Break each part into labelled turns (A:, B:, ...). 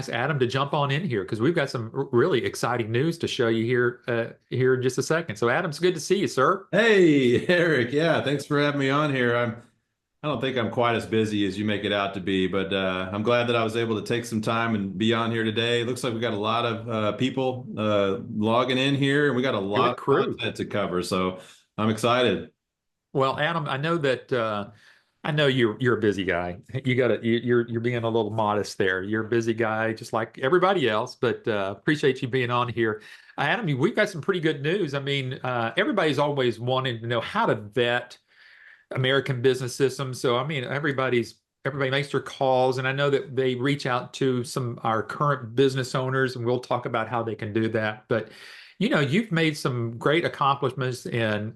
A: ask Adam to jump on in here because we've got some really exciting news to show you here in just a second. So, Adam, it's good to see you, sir.
B: Hey, Eric. Yeah, thanks for having me on here. I don't think I'm quite as busy as you make it out to be, but I'm glad that I was able to take some time and be on here today. It looks like we got a lot of people logging in here, and we got a lot
A: Good
B: of
A: crew.
B: content to cover. So I'm excited.
A: Well, Adam, I know that I know you're a busy guy. You're being a little modest there. You're a busy guy, just like everybody else. But appreciate you being on here, Adam. We've got some pretty good news. I mean, everybody's always wanting to know how to vet American business systems. So I mean, everybody makes their calls, and I know that they reach out to some our current business owners, and we'll talk about how they can do that. But you've made some great accomplishments in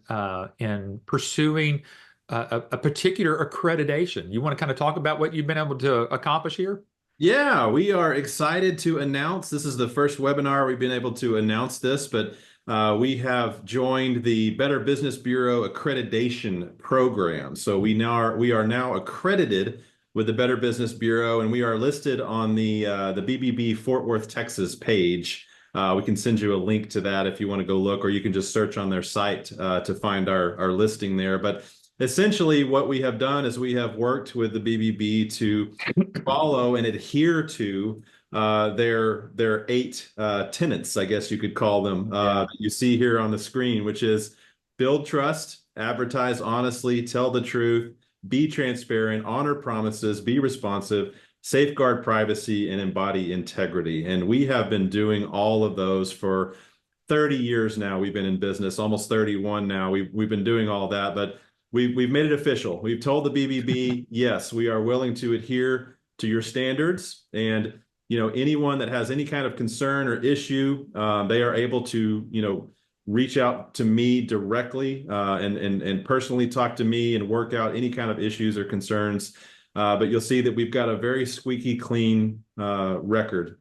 A: pursuing a particular accreditation. You want to kind of talk about what you've been able to accomplish here?
B: Yeah, we are excited to announce this is the first webinar we've been able to announce this, but we have joined the Better Business Bureau accreditation program. So we are now accredited with the Better Business Bureau, and we are listed on the BBB Fort Worth, Texas page. We can send you a link to that if you want to go look, or you can just search on their site to find our listing there. But essentially, what we have done is we have worked with the BBB to follow and adhere to their eight tenets, I guess you could call them,
A: Yeah.
B: that you see here on the screen, which is build trust, advertise honestly, tell the truth, be transparent, honor promises, be responsive, safeguard privacy, and embody integrity. And we have been doing all of those for 30 years now. We've been in business, almost 31 now. We've been doing all that, but we've made it official. We've told the BBB, yes, we are willing to adhere to your standards. And anyone that has any kind of concern or issue, they are able to reach out to me directly and personally talk to me and work out any kind of issues or concerns. But you'll see that we've got a very squeaky clean record.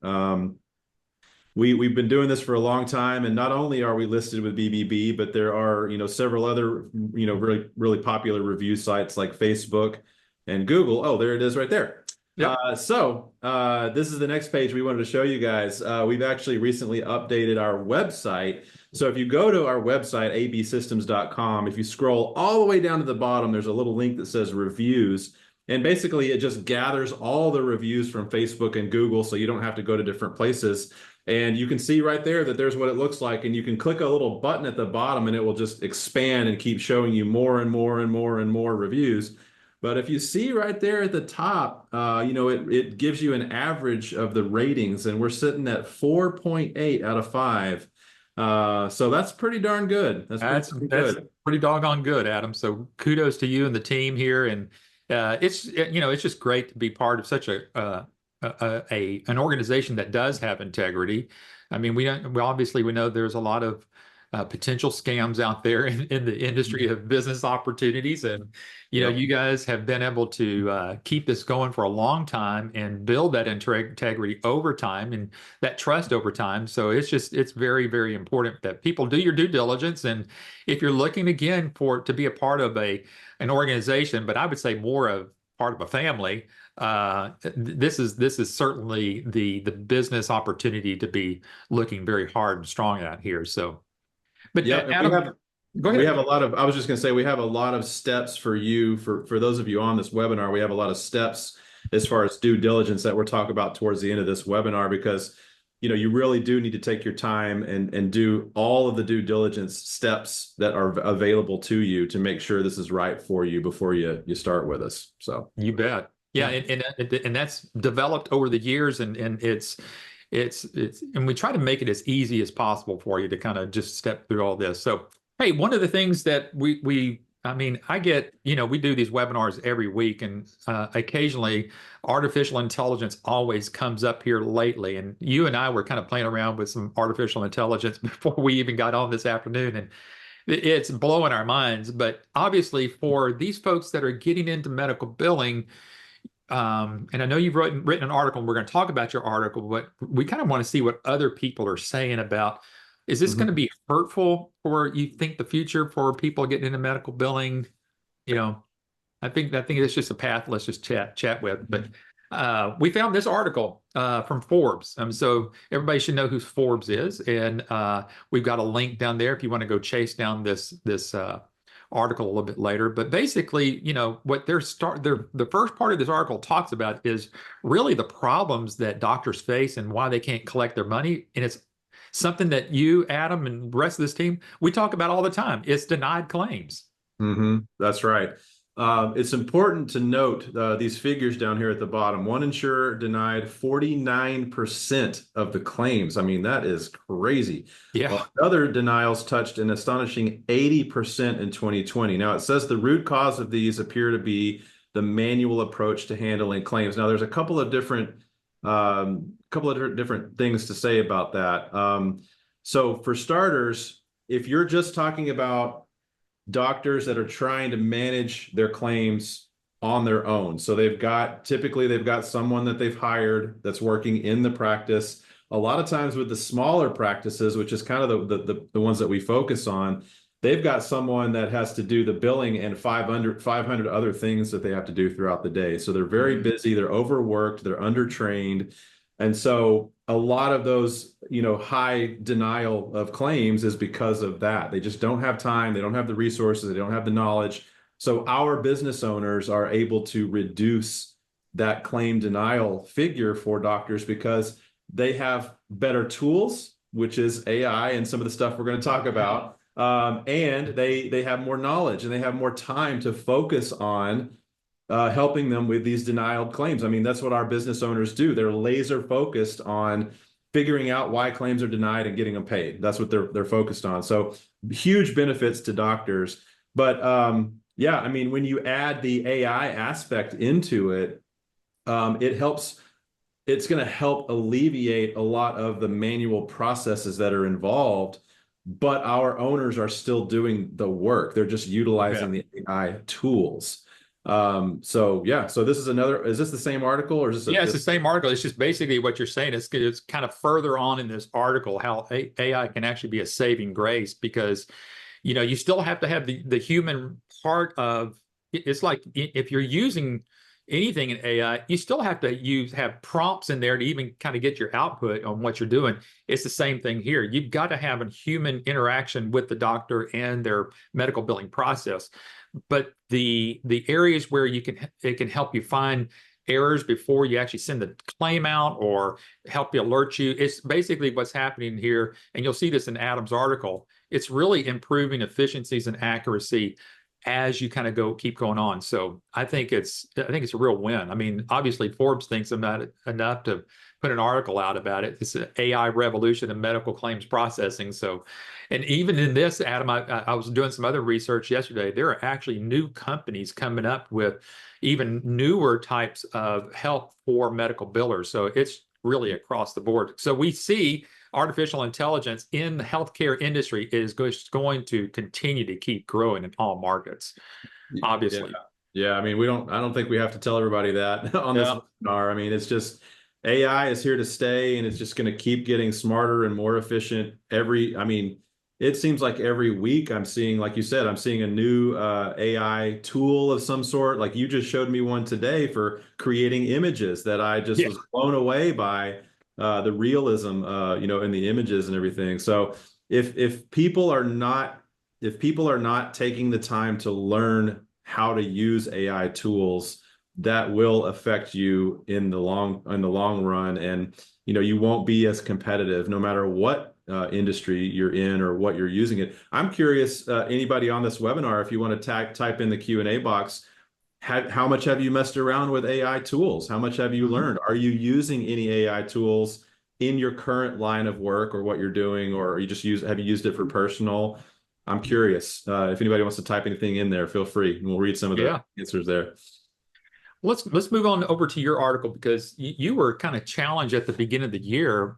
B: We've been doing this for a long time, and not only are we listed with BBB, but there are several other really really popular review sites like Facebook and Google. Oh, there it is right there.
A: Yep.
B: This is the next page we wanted to show you guys. We've actually recently updated our website. So if you go to our website, absystems.com, if you scroll all the way down to the bottom, there's a little link that says reviews. And basically, it just gathers all the reviews from Facebook and Google, so you don't have to go to different places. And you can see right there that there's what it looks like. And you can click a little button at the bottom, and it will just expand and keep showing you more and more and more and more reviews. But if you see right there at the top, it gives you an average of the ratings, and we're sitting at 4.8 out of 5. So that's pretty darn good. That's pretty
A: That's
B: good.
A: pretty doggone good, Adam. So kudos to you and the team here. And it's just great to be part of such an organization that does have integrity. I mean, we know there's a lot of potential scams out there in the industry of business opportunities, and
B: Yep.
A: you guys have been able to keep this going for a long time and build that integrity over time and that trust over time. So it's very, very important that people do your due diligence, and if you're looking again to be a part of an organization, but I would say more of part of a family, this is certainly the business opportunity to be looking very hard and strong at here. So, but
B: Yep. And we
A: Adam,
B: have
A: go
B: we
A: ahead.
B: have a lot of, I was just going to say, we have a lot of steps for you, for those of you on this webinar. We have a lot of steps as far as due diligence that we'll talk about towards the end of this webinar, because you really do need to take your time and do all of the due diligence steps that are available to you to make sure this is right for you before you start with us. So
A: You bet. Yeah,
B: yeah.
A: and that's developed over the years, and it's and we try to make it as easy as possible for you to kind of just step through all this. So, hey, one of the things that I mean, I get, we do these webinars every week, and occasionally artificial intelligence always comes up here lately. And you and I were kind of playing around with some artificial intelligence before we even got on this afternoon, and it's blowing our minds. But obviously, for these folks that are getting into medical billing, and I know you've written an article, and we're going to talk about your article, but we kind of want to see what other people are saying about, is this going to
B: Mhm.
A: be hurtful for, you think, the future for people getting into medical billing? You know, I think it's just a path let's just chat with. But We found this article from Forbes. So everybody should know who Forbes is, and we've got a link down there if you want to go chase down this article a little bit later. But basically, what the first part of this article talks about is really the problems that doctors face and why they can't collect their money, and it's something that you, Adam, and the rest of this team we talk about all the time. It's denied claims.
B: That's right. It's important to note these figures down here at the bottom. One insurer denied 49% of the claims. I mean, that is crazy.
A: Yeah.
B: While other denials touched an astonishing 80% in 2020. Now, it says the root cause of these appear to be the manual approach to handling claims. Now, there's a couple of different things to say about that. So for starters, if you're just talking about doctors that are trying to manage their claims on their own. So typically they've got someone that they've hired that's working in the practice. A lot of times with the smaller practices, which is kind of the ones that we focus on, they've got someone that has to do the billing and 500 other things that they have to do throughout the day. So they're very busy, they're overworked, they're undertrained. And so a lot of those, high denial of claims is because of that. They just don't have time. They don't have the resources. They don't have the knowledge. So our business owners are able to reduce that claim denial figure for doctors because they have better tools, which is AI and some of the stuff we're going to talk about. And they have more knowledge and they have more time to focus on helping them with these denial claims. I mean, that's what our business owners do. They're laser focused on figuring out why claims are denied and getting them paid. That's what they're focused on. So huge benefits to doctors. But yeah, I mean, when you add the AI aspect into it, it helps. It's going to help alleviate a lot of the manual processes that are involved, but our owners are still doing the work. They're just utilizing the AI tools. So this is this the same article or is this?
A: It's the same article. It's just basically what you're saying. It's kind of further on in this article how AI can actually be a saving grace because, you still have to have the human part of it's like if you're using anything in AI, you still have to have prompts in there to even kind of get your output on what you're doing. It's the same thing here. You've got to have a human interaction with the doctor and their medical billing process. But the areas where it can help you find errors before you actually send the claim out or help you alert you. It's basically what's happening here. And you'll see this in Adam's article. It's really improving efficiencies and accuracy as you kind of keep going on. So I think it's a real win. I mean, obviously Forbes thinks about it enough to put an article out about it. It's an AI revolution in medical claims processing. So, and even in this, Adam, I was doing some other research yesterday. There are actually new companies coming up with even newer types of help for medical billers. So it's really across the board. So we see artificial intelligence in the healthcare industry is going to continue to keep growing in all markets, obviously.
B: Yeah. I mean, I don't think we have to tell everybody that on this webinar. I mean, it's just AI is here to stay and it's just going to keep getting smarter and more efficient it seems like every week I'm seeing, like you said, I'm seeing a new AI tool of some sort. Like you just showed me one today for creating images that I just was blown away by the realism, in the images and everything. So if people are not taking the time to learn how to use AI tools, that will affect you in the long run, and you won't be as competitive no matter what industry you're in or what you're using it. I'm curious, anybody on this webinar, if you want to type in the Q&A box, how much have you messed around with AI tools? How much have you learned? Are you using any AI tools in your current line of work or what you're doing, or have you used it for personal? I'm curious. If anybody wants to type anything in there, feel free, and we'll read some of the answers there.
A: Let's move on over to your article because you were kind of challenged at the beginning of the year,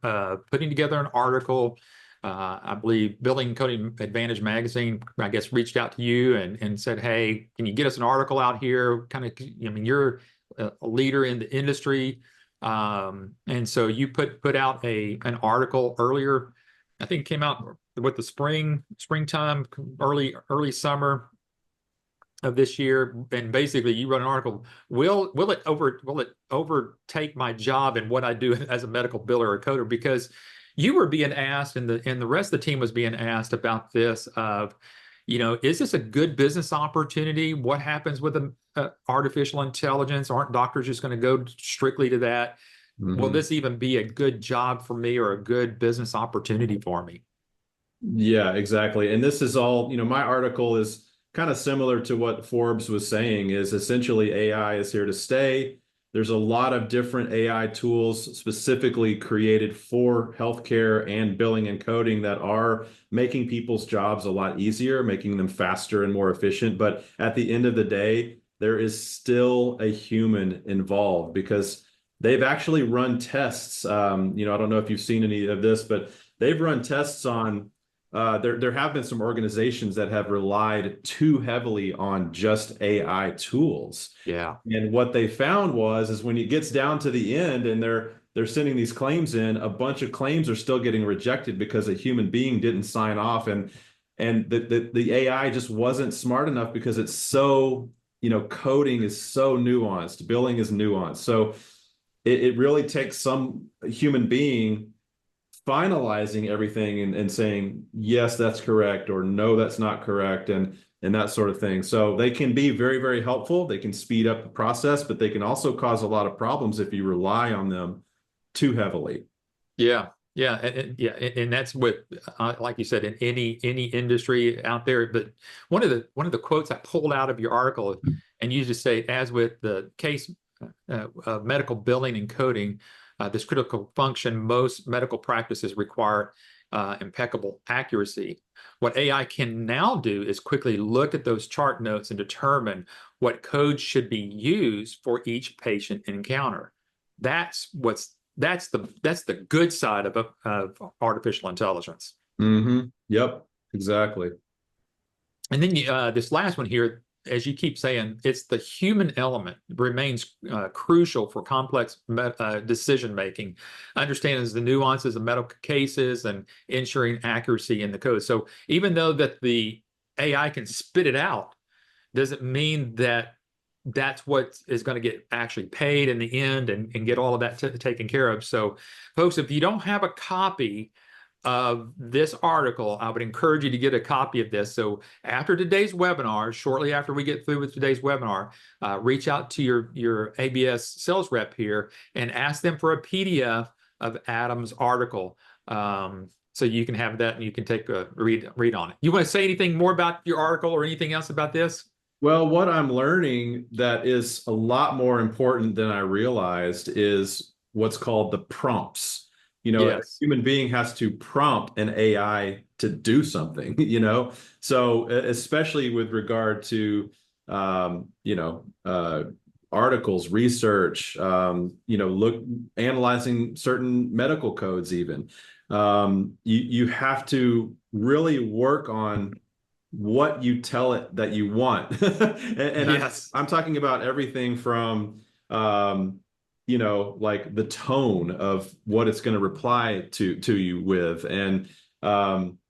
A: putting together an article. I believe Billing Coding Advantage magazine, I guess, reached out to you and said, "Hey, can you get us an article out here?" Kind of, I mean, you're a leader in the industry, and so you put out an article earlier. I think it came out with the springtime, early summer. of this year, and basically you wrote an article. Will it overtake my job and what I do as a medical biller or coder? Because you were being asked, and the rest of the team was being asked about this of, is this a good business opportunity? What happens with artificial intelligence? Aren't doctors just going to go strictly to that? Will
B: Mhm.
A: this even be a good job for me or a good business opportunity for me?
B: Yeah, exactly. And this is all, my article is kind of similar to what Forbes was saying, is essentially AI is here to stay. There's a lot of different AI tools specifically created for healthcare and billing and coding that are making people's jobs a lot easier, making them faster and more efficient. But at the end of the day, there is still a human involved because they've actually run tests. I don't know if you've seen any of this, but they've run tests on there have been some organizations that have relied too heavily on just AI tools.
A: Yeah.
B: And what they found is when it gets down to the end and they're sending these claims in, a bunch of claims are still getting rejected because a human being didn't sign off, and the AI just wasn't smart enough because it's so, coding is so nuanced, billing is nuanced. So it really takes some human being finalizing everything and saying, yes, that's correct, or no, that's not correct, and that sort of thing. So they can be very, very helpful. They can speed up the process, but they can also cause a lot of problems if you rely on them too heavily.
A: Yeah, yeah, and that's what, like you said, in any industry out there. But one of the quotes I pulled out of your article, and you just say, as with the case of medical billing and coding, this critical function, most medical practices require impeccable accuracy. What AI can now do is quickly look at those chart notes and determine what code should be used for each patient encounter. That's the good side of artificial intelligence.
B: Yep, exactly.
A: And then this last one here, as you keep saying, it's the human element remains crucial for complex decision making, understanding the nuances of medical cases and ensuring accuracy in the code. So even though that the AI can spit it out, doesn't mean that that's what is going to get actually paid in the end and get all of that taken care of. So, folks, if you don't have a copy of this article, I would encourage you to get a copy of this. So after today's webinar, shortly after we get through with today's webinar, reach out to your ABS sales rep here and ask them for a PDF of Adam's article. So you can have that and you can take a read on it. You want to say anything more about your article or anything else about this?
B: Well, what I'm learning that is a lot more important than I realized is what's called the prompts. A
A: Yes.
B: human being has to prompt an AI to do something, So especially with regard to, articles, research, analyzing certain medical codes even. You have to really work on what you tell it that you want. and
A: Yes.
B: I'm talking about everything from like the tone of what it's going to reply to you with. And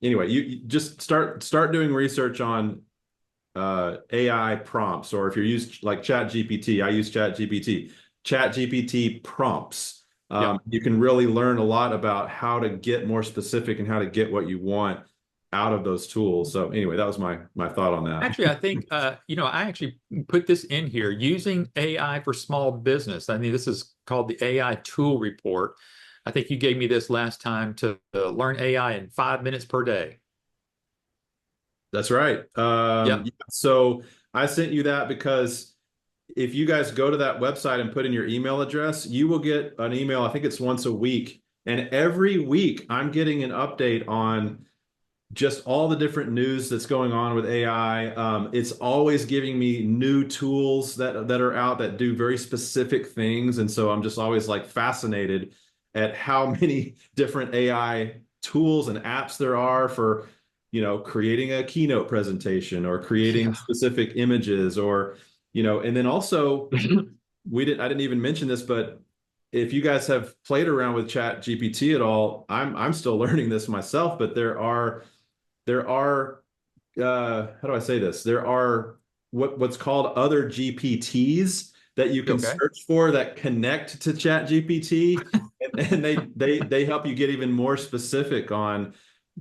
B: anyway, you just start doing research on AI prompts, or if you're used like Chat GPT, I use Chat GPT. Chat GPT prompts.
A: Yep.
B: You can really learn a lot about how to get more specific and how to get what you want out of those tools. So anyway, that was my thought on that.
A: Actually, I think I actually put this in here, using AI for small business. I mean, this is called the AI tool report. I think you gave me this last time to learn AI in 5 minutes per day.
B: That's right.
A: Yep.
B: Yeah, so I sent you that because if you guys go to that website and put in your email address, you will get an email. I think it's once a week. And every week I'm getting an update on just all the different news that's going on with AI. It's always giving me new tools that are out that do very specific things. And so I'm just always like fascinated at how many different AI tools and apps there are for, creating a keynote presentation or creating
A: Yeah.
B: specific images, or, and then also I didn't even mention this, but if you guys have played around with Chat GPT at all, I'm still learning this myself, but there are how do I say this? There are what's called other GPTs that you can
A: Okay.
B: search for that connect to Chat GPT, and they help you get even more specific on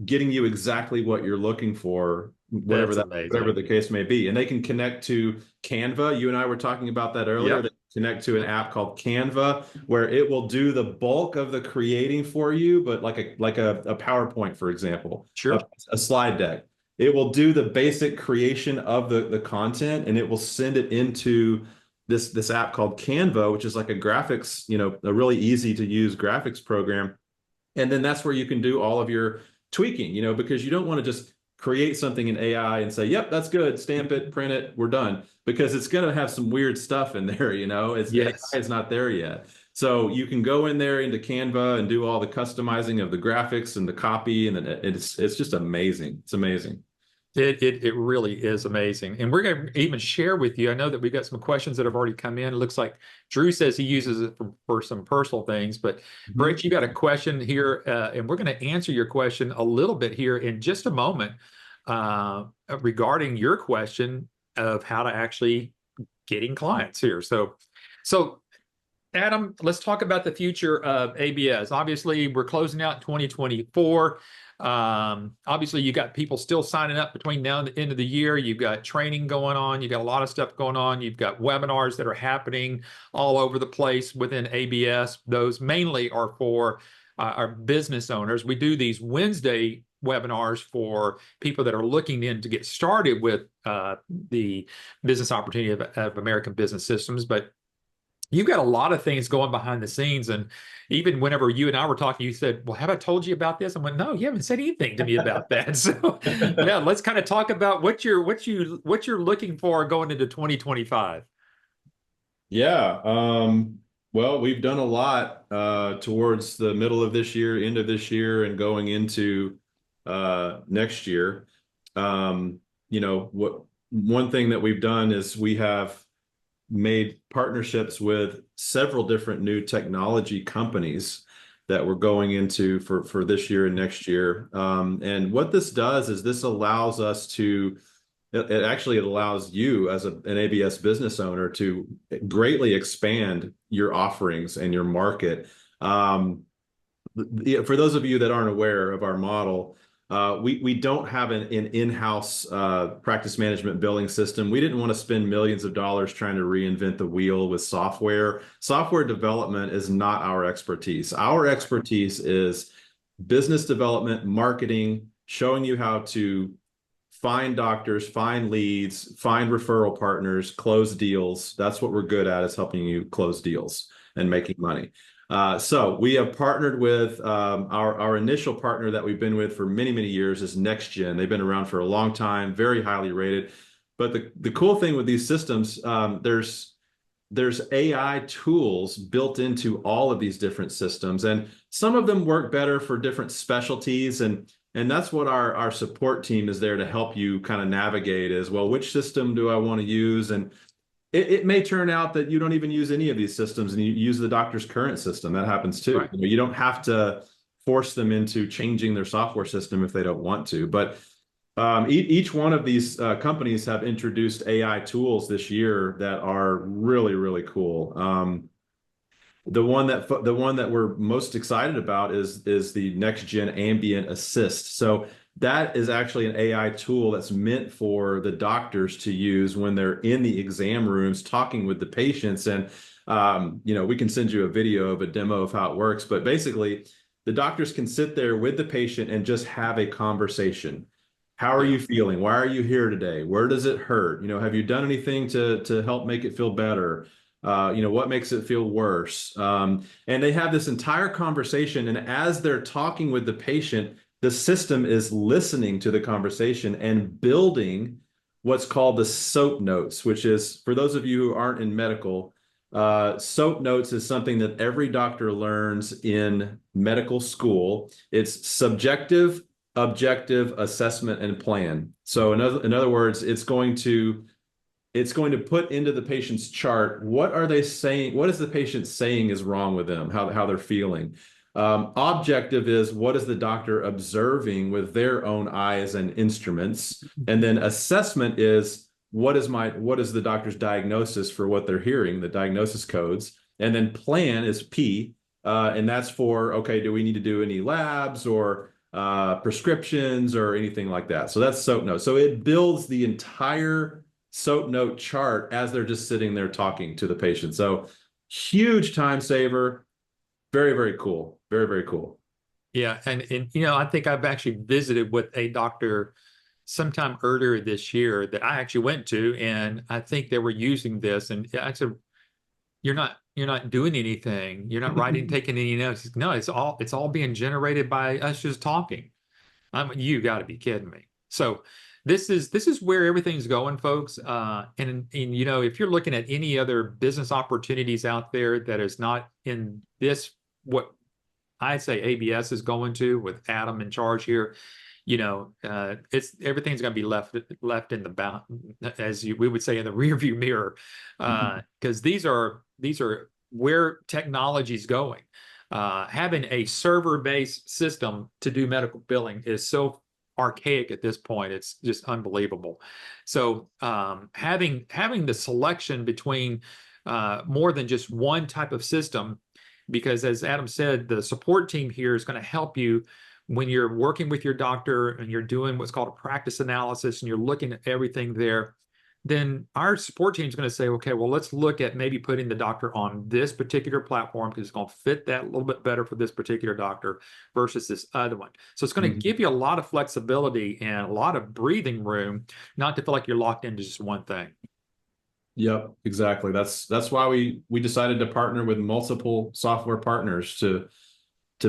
B: getting you exactly what you're looking for,
A: That's
B: whatever
A: amazing.
B: the case may be. And they can connect to Canva. You and I were talking about that earlier. They
A: Yep.
B: connect to an app called Canva, where it will do the bulk of the creating for you, but like a PowerPoint, for example,
A: Sure.
B: a slide deck. It will do the basic creation of the content, and it will send it into this app called Canva, which is like a graphics, a really easy to use graphics program. And then that's where you can do all of your tweaking, because you don't want to just create something in AI and say, yep, that's good, stamp it, print it, we're done, because it's going to have some weird stuff in there, it's AI
A: Yes.
B: is not there yet. So you can go in there into Canva and do all the customizing of the graphics and the copy, and then it's just amazing. It's amazing.
A: It really is amazing. And we're going to even share with you. I know that we've got some questions that have already come in. It looks like Drew says he uses it for some personal things. But
B: Mhm.
A: Brett, you got a question here, and we're going to answer your question a little bit here in just a moment regarding your question of how to actually getting clients here. So Adam, let's talk about the future of ABS. Obviously, we're closing out 2024. Obviously, you got people still signing up between now and the end of the year. You've got training going on. You got a lot of stuff going on. You've got webinars that are happening all over the place within ABS. Those mainly are for our business owners. We do these Wednesday webinars for people that are looking in to get started with the business opportunity of American business systems. But you've got a lot of things going behind the scenes. And even whenever you and I were talking, you said, well, have I told you about this? I went, no, you haven't said anything to me about that. So yeah, let's kind of talk about what you're looking for going into 2025.
B: Yeah. Well, we've done a lot towards the middle of this year, end of this year, and going into next year. What one thing that we've done is we have made partnerships with several different new technology companies that we're going into for this year and next year. And what this does is this allows us to it allows you as an ABS business owner to greatly expand your offerings and your market. For those of you that aren't aware of our model, we don't have an in-house practice management billing system. We didn't want to spend millions of dollars trying to reinvent the wheel with software. Software development is not our expertise. Our expertise is business development, marketing, showing you how to find doctors, find leads, find referral partners, close deals. That's what we're good at, is helping you close deals and making money. So we have partnered with our initial partner that we've been with for many, many years is NextGen. They've been around for a long time, very highly rated. But the cool thing with these systems, there's AI tools built into all of these different systems, and some of them work better for different specialties, and that's what our support team is there to help you kind of navigate is, well, which system do I want to use? And it may turn out that you don't even use any of these systems and you use the doctor's current system. That happens too.
A: Right.
B: You don't have to force them into changing their software system if they don't want to. But each one of these companies have introduced AI tools this year that are really, really cool. The one that we're most excited about is the NextGen Ambient Assist. So that is actually an AI tool that's meant for the doctors to use when they're in the exam rooms talking with the patients. And we can send you a video of a demo of how it works. But basically, the doctors can sit there with the patient and just have a conversation. How are
A: Yeah.
B: you feeling? Why are you here today? Where does it hurt? Have you done anything to help make it feel better? What makes it feel worse? And they have this entire conversation. And as they're talking with the patient, the system is listening to the conversation and building what's called the SOAP notes, which is, for those of you who aren't in medical, SOAP notes is something that every doctor learns in medical school. It's subjective, objective, assessment, and plan. So in other words, it's going to put into the patient's chart, what are they saying? What is the patient saying is wrong with them? How they're feeling. Objective is, what is the doctor observing with their own eyes and instruments? And then assessment is, what is the doctor's diagnosis for what they're hearing, the diagnosis codes, and then plan is P, and that's for, okay, do we need to do any labs or prescriptions or anything like that? So that's SOAP note. So it builds the entire SOAP note chart as they're just sitting there talking to the patient. So huge time saver. Very, very cool. Very, very cool.
A: Yeah, and I think I've actually visited with a doctor sometime earlier this year that I actually went to, and I think they were using this, and I said, "You're not doing anything. You're not writing, taking any notes." No, it's all being generated by us just talking. You got to be kidding me. So this is where everything's going, folks. And if you're looking at any other business opportunities out there that is not in this, what I'd say ABS is going to with Adam in charge here, it's everything's going to be left in the we would say in the rearview mirror, because these are where technology is going. Having a server-based system to do medical billing is so archaic at this point. It's just unbelievable. So having the selection between more than just one type of system, because as Adam said, the support team here is going to help you when you're working with your doctor and you're doing what's called a practice analysis and you're looking at everything there. Then our support team is going to say, okay, well, let's look at maybe putting the doctor on this particular platform because it's going to fit that a little bit better for this particular doctor versus this other one. So it's going to give you a lot of flexibility and a lot of breathing room, not to feel like you're locked into just one thing.
B: Yep, exactly. That's why we decided to partner with multiple software partners to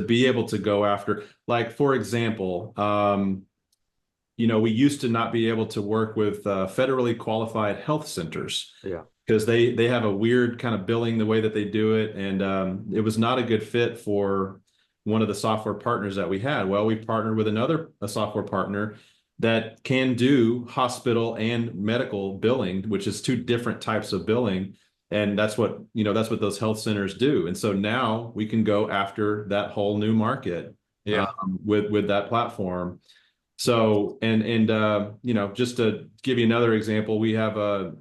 B: be able to go after, like, for example, we used to not be able to work with federally qualified health centers.
A: Yeah.
B: Because they have a weird kind of billing the way that they do it. And it was not a good fit for one of the software partners that we had. Well, we partnered with a software partner that can do hospital and medical billing, which is two different types of billing. And that's what those health centers do. And so now we can go after that whole new market with that platform. So, just to give you another example, we have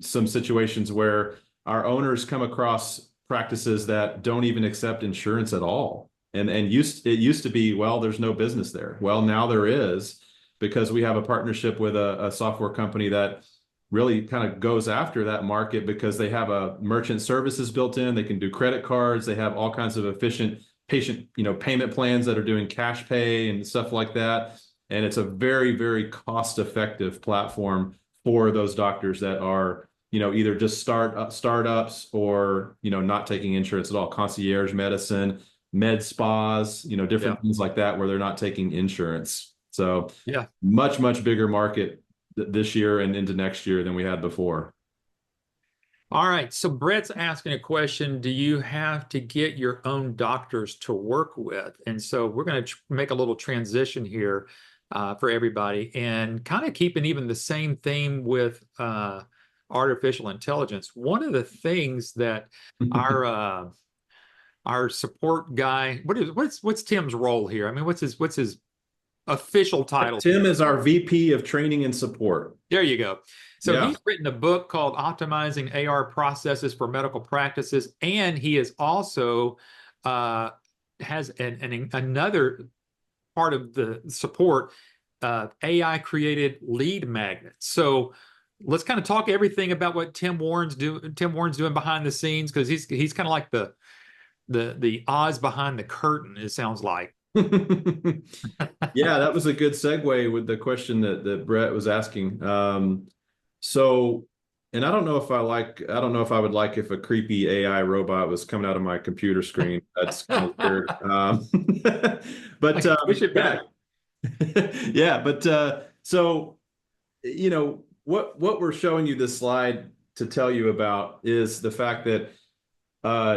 B: some situations where our owners come across practices that don't even accept insurance at all. And it used to be, well, there's no business there. Well, now there is, because we have a partnership with a software company that really kind of goes after that market because they have a merchant services built in. They can do credit cards. They have all kinds of efficient patient, payment plans that are doing cash pay and stuff like that. And it's a very, very cost-effective platform for those doctors that are, either just startups or, not taking insurance at all. Concierge medicine, med spas, different things like that where they're not taking insurance. So much, much bigger market this year and into next year than we had before.
A: All right. So Brett's asking a question. Do you have to get your own doctors to work with? And so we're going to make a little transition here for everybody and kind of keeping even the same theme with artificial intelligence. One of the things that our support guy, what's Tim's role here? I mean, what's his official title?
B: Tim is our VP of Training and Support.
A: There you go. So he's written a book called Optimizing AR Processes for Medical Practices, and he is also has another part of the support, AI created lead magnets. So let's kind of talk everything about what Tim Warren's doing behind the scenes, because he's kind of like the Oz behind the curtain, it sounds like.
B: Yeah, that was a good segue with the question that Brett was asking. And I don't know if I would like if a creepy AI robot was coming out of my computer screen. That's kind of weird. But
A: wish it back.
B: So what we're showing you this slide to tell you about is the fact that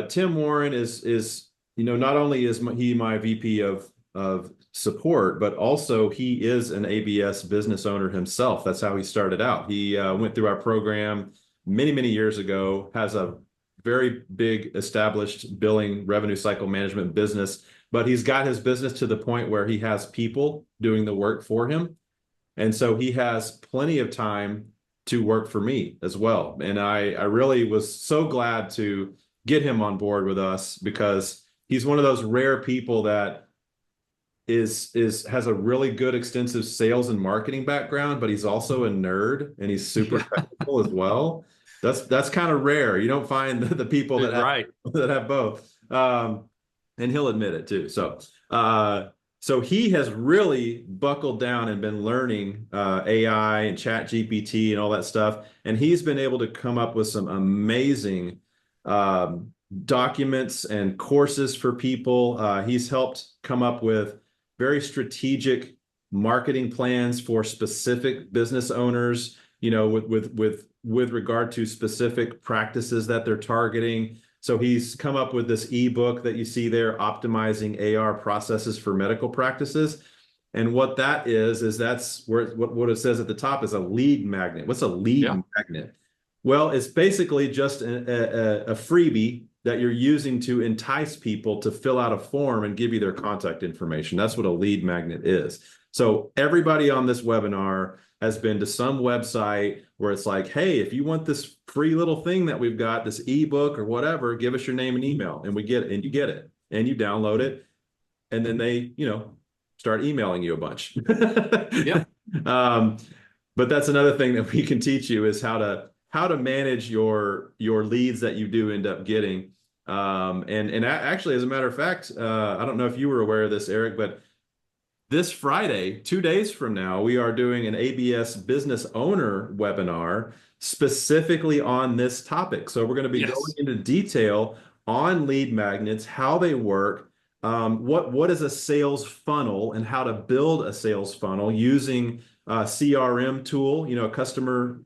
B: Tim Warren is not only is he my VP of support, but also he is an ABS business owner himself. That's how he started out. He went through our program many, many years ago, has a very big established billing revenue cycle management business, but he's got his business to the point where he has people doing the work for him. And so he has plenty of time to work for me as well. And I really was so glad to get him on board with us, because he's one of those rare people that has a really good extensive sales and marketing background, but he's also a nerd and he's super
A: Yeah.
B: technical as well. That's kind of rare. You don't find the people that
A: Right.
B: have both. And he'll admit it too. So he has really buckled down and been learning AI and Chat GPT and all that stuff. And he's been able to come up with some amazing documents and courses for people. He's helped come up with very strategic marketing plans for specific business owners, with regard to specific practices that they're targeting. So he's come up with this ebook that you see there, Optimizing AR Processes for Medical Practices. And what that is that's where what it says at the top is a lead magnet. What's a lead magnet? Well, it's basically just a freebie that you're using to entice people to fill out a form and give you their contact information. That's what a lead magnet is. So everybody on this webinar has been to some website where it's like, hey, if you want this free little thing that we've got, this ebook or whatever, give us your name and email, and we get it, and you get it, and you download it, and then they, start emailing you a bunch.
A: Yeah.
B: But that's another thing that we can teach you, is how to manage your leads that you do end up getting. And actually, as a matter of fact, I don't know if you were aware of this, Eric, but this Friday, 2 days from now, we are doing an ABS business owner webinar specifically on this topic. So we're going to be going into detail on lead magnets, how they work, what is a sales funnel, and how to build a sales funnel using a CRM tool, customer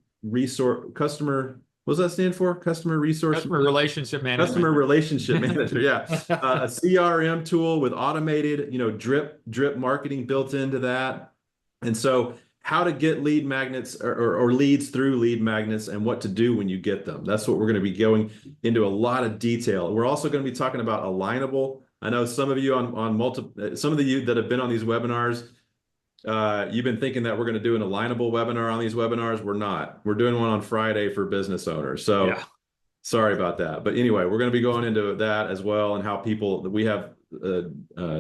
B: what does that stand for? Customer relationship manager. Yeah. A CRM tool with automated, drip marketing built into that. And so how to get lead magnets or leads through lead magnets, and what to do when you get them. That's what we're going to be going into a lot of detail. We're also going to be talking about alignable. I know some of you some of you that have been on these webinars, you've been thinking that we're going to do an alignable webinar on these webinars. We're not. We're doing one on Friday for business owners. So sorry about that. But anyway, we're going to be going into that as well, and how we have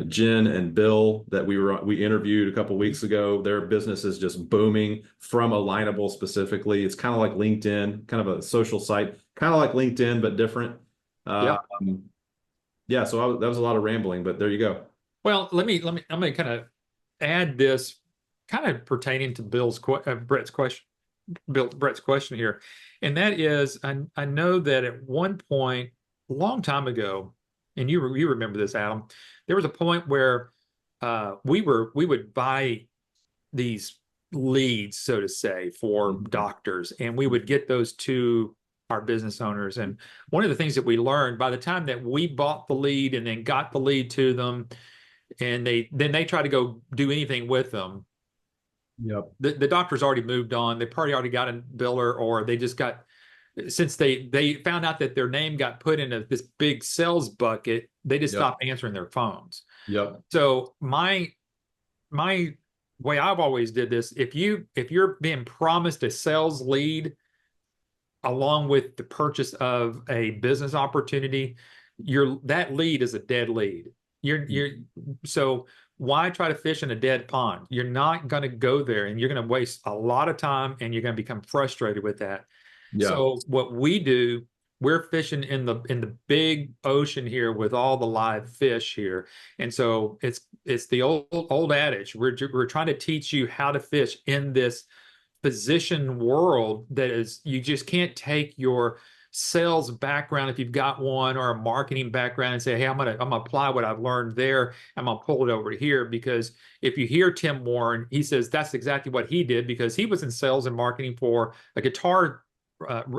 B: Jen and Bill that we interviewed a couple weeks ago. Their business is just booming from Alignable specifically. It's kind of like LinkedIn, kind of a social site, kind of like LinkedIn, but different. Yeah. So that was a lot of rambling, but there you go.
A: Well, I'm going to kind of add this, kind of pertaining to Brett's question here. And that is, I know that at one point, a long time ago, and you remember this, Adam, there was a point where we would buy these leads, so to say, for doctors, and we would get those to our business owners. And one of the things that we learned, by the time that we bought the lead and then got the lead to them, and they try to go do anything with them, the doctor's already moved on. They probably already got a biller, or they just got, since they found out that their name got put into this big sales bucket, they just stopped answering their phones. So my way I've always did this, if you're being promised a sales lead along with the purchase of a business opportunity, that lead is a dead lead. So why try to fish in a dead pond? You're not going to go there, and you're going to waste a lot of time, and you're going to become frustrated with that. So what we do, we're fishing in the big ocean here with all the live fish here. And so it's the old adage. We're trying to teach you how to fish in this position world that is, you just can't take your sales background, if you've got one, or a marketing background, and say, hey, I'm gonna apply what I've learned there. I'm gonna pull it over here. Because if you hear Tim Warren, he says that's exactly what he did, because he was in sales and marketing for a guitar,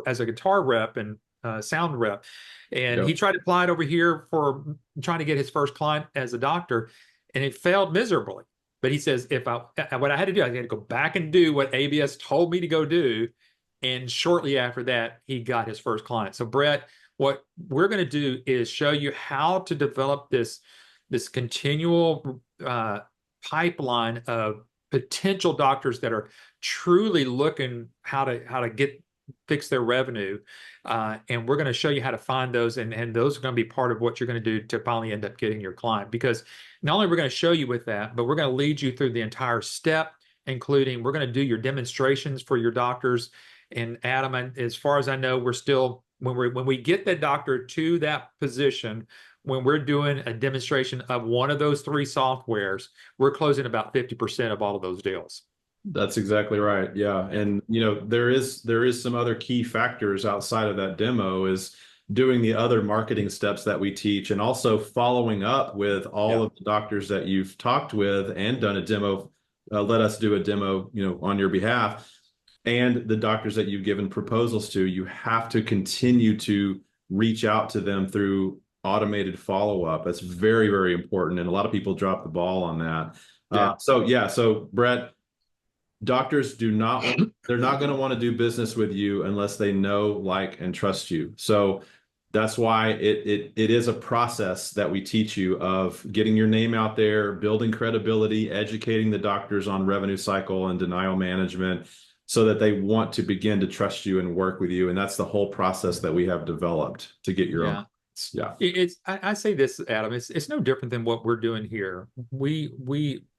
A: as a guitar rep and sound rep. And he tried to apply it over here for trying to get his first client as a doctor, and it failed miserably. But he says, what I had to do, I had to go back and do what ABS told me to go do. And shortly after that, he got his first client. So Brett, what we're going to do is show you how to develop this continual pipeline of potential doctors that are truly looking how to get fix their revenue, and we're going to show you how to find those, and those are going to be part of what you're going to do to finally end up getting your client. Because not only we're going to show you with that, but we're going to lead you through the entire step, including we're going to do your demonstrations for your doctors. And Adam, as far as I know, we're still when we get the doctor to that position, when we're doing a demonstration of one of those three softwares, we're closing about 50% of all of those deals.
B: That's exactly right. Yeah. And there is some other key factors outside of that demo is doing the other marketing steps that we teach, and also following up with all of the doctors that you've talked with and done a demo, let us do a demo, on your behalf, and the doctors that you've given proposals to. You have to continue to reach out to them through automated follow-up. That's very, very important. And a lot of people drop the ball on that. So Brett, doctors they're not going to want to do business with you unless they know, like, and trust you. So that's why it is a process that we teach you of getting your name out there, building credibility, educating the doctors on revenue cycle and denial management, so that they want to begin to trust you and work with you. And that's the whole process that we have developed to get your own. Yeah.
A: I say this, Adam, it's no different than what we're doing here.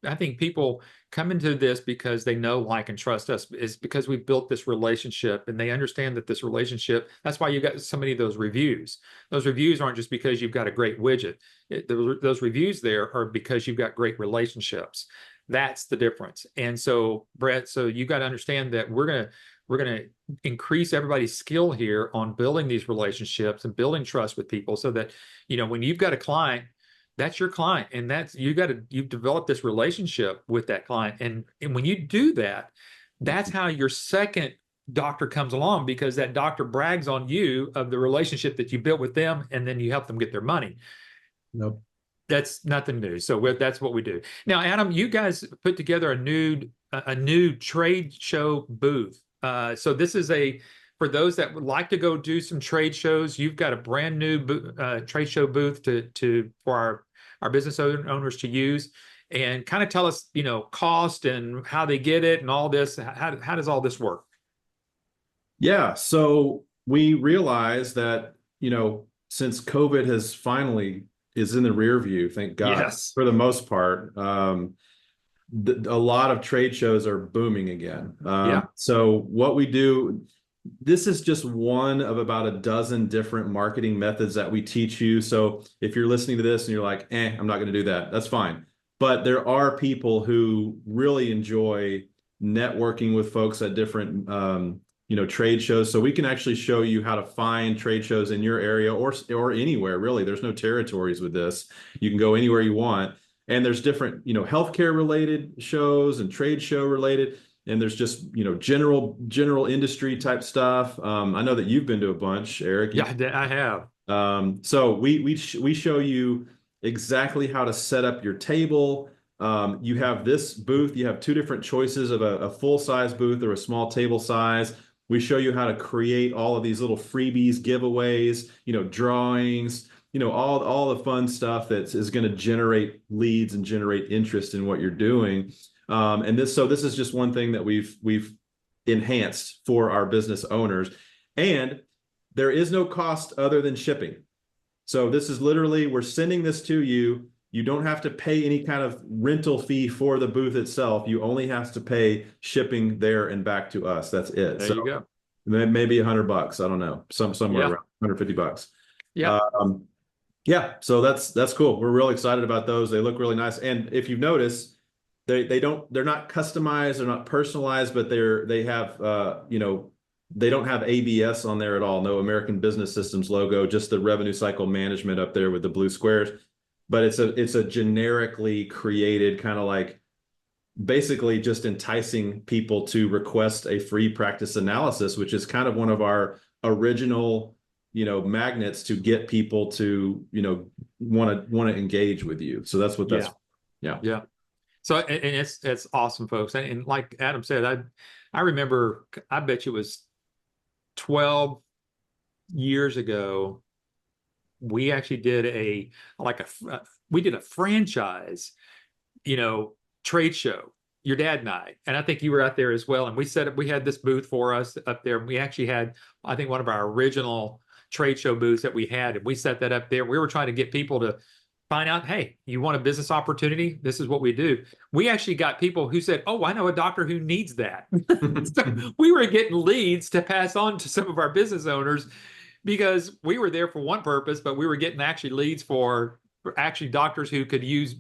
A: I think people come into this because they know, like, and trust us. Is because we've built this relationship, and they understand that this relationship, that's why you got so many of those reviews. Those reviews aren't just because you've got a great widget. Those reviews there are because you've got great relationships. That's the difference. And so, Brett, so you got to understand that we're going to increase everybody's skill here on building these relationships and building trust with people, so that, when you've got a client, that's your client, and you've developed this relationship with that client. And when you do that, that's how your second doctor comes along, because that doctor brags on you of the relationship that you built with them, and then you help them get their money.
B: Nope.
A: That's nothing new. So that's what we do. Now, Adam, you guys put together a new trade show booth. So this is for those that would like to go do some trade shows. You've got a brand new trade show booth for our business owners to use, and kind of tell us, cost and how they get it and all this. How does all this work?
B: Yeah. So we realize that, since COVID has finally is in the rear view, thank God,
A: Yes.
B: for the most part, a lot of trade shows are booming again. So what we do, this is just one of about a dozen different marketing methods that we teach you. So if you're listening to this and you're like, I'm not going to do that, that's fine. But there are people who really enjoy networking with folks at different, trade shows. So we can actually show you how to find trade shows in your area or anywhere, really. There's no territories with this. You can go anywhere you want. And there's different, healthcare related shows and trade show related. And there's just, general industry type stuff. I know that you've been to a bunch, Eric.
A: Yeah, I have.
B: So we show you exactly how to set up your table. You have this booth. You have two different choices of a full size booth or a small table size. We show you how to create all of these little freebies, giveaways, drawings, all the fun stuff that is going to generate leads and generate interest in what you're doing. And this is just one thing that we've enhanced for our business owners. And there is no cost other than shipping. So this is literally, we're sending this to you. You don't have to pay any kind of rental fee for the booth itself. You only have to pay shipping there and back to us. That's it.
A: There you go.
B: Maybe $100. I don't know. Somewhere around $150.
A: Yeah.
B: So that's cool. We're really excited about those. They look really nice. And if you've noticed, they're not customized, they're not personalized, but they have they don't have ABS on there at all. No American Business Systems logo, just the revenue cycle management up there with the blue squares. But it's a generically created, kind of like basically just enticing people to request a free practice analysis, which is kind of one of our original, magnets to get people to, want to engage with you. So that's what that's.
A: Yeah. So, and it's awesome, folks. And like Adam said, I remember, I bet you it was 12 years ago, we actually did we did a franchise, trade show. your dad and I think you were out there as well. And we had this booth for us up there. We actually had, I think, one of our original trade show booths that we had, and we set that up there. We were trying to get people to find out, hey, you want a business opportunity? This is what we do. We actually got people who said, oh, I know a doctor who needs that. So we were getting leads to pass on to some of our business owners because we were there for one purpose, but we were getting actually leads for actually doctors who could use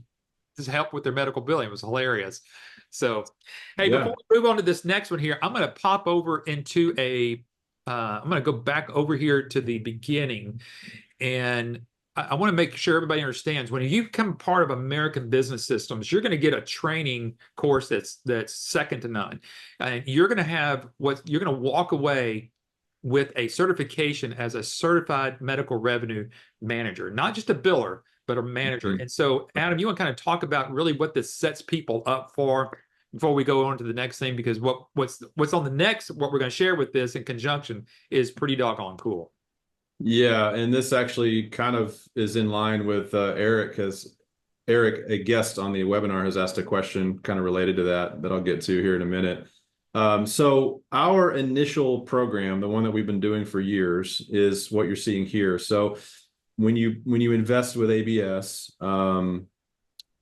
A: this help with their medical billing. It was hilarious. So, hey,
B: Yeah.
A: before we move on to this next one here, I'm going to pop over into I'm going to go back over here to the beginning. And I want to make sure everybody understands when you become part of American Business Systems, you're going to get a training course that's second to none. And you're going to walk away with a certification as a certified medical revenue manager, not just a biller, but a manager. And so, Adam, you want to kind of talk about really what this sets people up for before we go on to the next thing, because what's on the next, what we're going to share with this in conjunction is pretty doggone cool.
B: Yeah, and this actually kind of is in line with Eric, a guest on the webinar, has asked a question kind of related to that I'll get to here in a minute. So our initial program, the one that we've been doing for years, is what you're seeing here. So when you invest with ABS,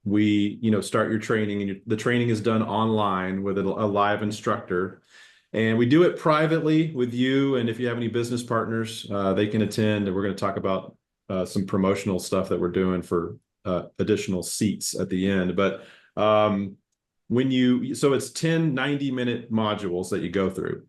B: we start your training, and the training is done online with a live instructor. And we do it privately with you. And if you have any business partners, they can attend. And we're going to talk about some promotional stuff that we're doing for additional seats at the end. But so it's 10 90-minute modules that you go through.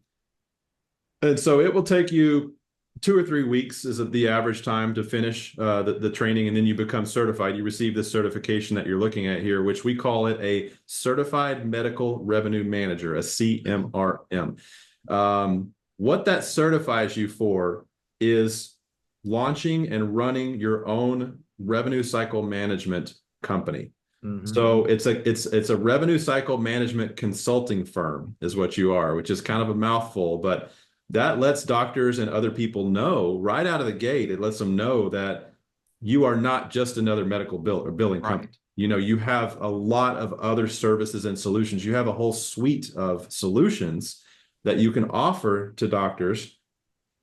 B: And so it will take you 2 or 3 weeks is the average time to finish the training, and then you become certified. You receive this certification that you're looking at here, which we call it a Certified Medical Revenue Manager, a CMRM. What that certifies you for is launching and running your own revenue cycle management company. Mm-hmm. So it's a revenue cycle management consulting firm is what you are, which is kind of a mouthful, but that lets doctors and other people know right out of the gate. It lets them know that you are not just another medical billing company. Right. You have a lot of other services and solutions. You have a whole suite of solutions that you can offer to doctors.